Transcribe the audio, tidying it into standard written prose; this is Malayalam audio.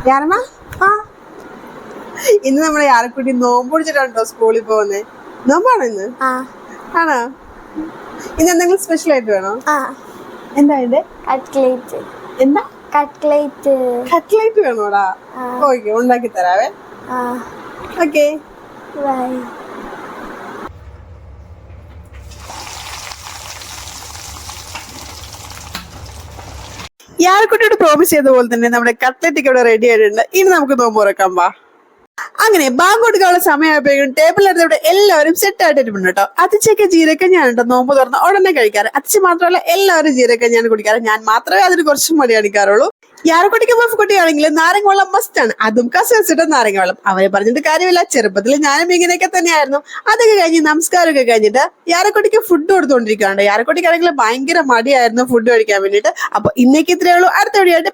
യാരമ്മ ആ ഇന്ന് നമ്മളെ യാരക്കുട്ടി നോമ്പ് പിടിച്ചിട്ടാണോ സ്കൂളിൽ പോകുന്നത്? നോമ്പാണോ ഇന്ന്? ആണോ? ഇന്ന് എന്തെങ്കിലും സ്പെഷ്യൽ ആയിട്ട് വേണോ? എന്താ ഇത്? കട്ട്ലേറ്റ്. എന്താ? കട്ട്ലേറ്റ്. കട്ട്ലേറ്റ് വേണോടാ? ഓക്കെ, ഉണ്ടാക്കി തരാവേ. Okay bye. യാരക്കുട്ടിയോട് പ്രോമിസ് ചെയ്ത പോലെ തന്നെ നമ്മുടെ കട്ട്ലറ്റ് ഒക്കെ ഇവിടെ റെഡി ആയിട്ടുണ്ട്. ഇനി നമുക്ക് നോമ്പ് തുറക്കാം. വാ. അങ്ങനെ ബാങ്ക് കൊടുക്കാനുള്ള സമയമായപ്പോഴും ടേബിളിനടുത്ത് ഇവിടെ എല്ലാവരും സെറ്റ് ആയിട്ടിരിപ്പുണ്ട് കേട്ടോ. അത്തിച്ചൊക്കെ ജീരക്കഞ്ഞാണ് കേട്ടോ നോമ്പ് തുറന്ന് ഉടനെ കഴിക്കാറ്. അത്തിച്ച് മാത്രമല്ല എല്ലാവരും ജീരക്കഞ്ഞാണ് കുടിക്കാറ്. ഞാൻ മാത്രമേ അതിന് കുറച്ച് മടി കാണിക്കാറുള്ളൂ. യാരക്കുട്ടിക്ക് കുട്ടിയാണെങ്കിൽ നാരങ്ങ വെള്ളം മസ്റ്റ് ആണ്, അതും കസിട്ട് നാരങ്ങ വെള്ളം. അവരെ പറഞ്ഞിട്ട് കാര്യമില്ല, ചെറുപ്പത്തിൽ ഞാനും ഇങ്ങനെയൊക്കെ തന്നെയായിരുന്നു. അതൊക്കെ കഴിഞ്ഞ് നമസ്കാരമൊക്കെ കഴിഞ്ഞിട്ട് യാരക്കുട്ടിക്ക് ഫുഡ് കൊടുത്തുകൊണ്ടിരിക്കുകയാണ്. യാരക്കുട്ടിക്കാണെങ്കിൽ ഭയങ്കര മടിയായിരുന്നു ഫുഡ് കഴിക്കാൻ വേണ്ടിയിട്ട്. അപ്പൊ ഇന്നേക്ക് ഇത്രയേ ഉള്ളൂ. അടുത്ത വീഡിയോ ആയിട്ട്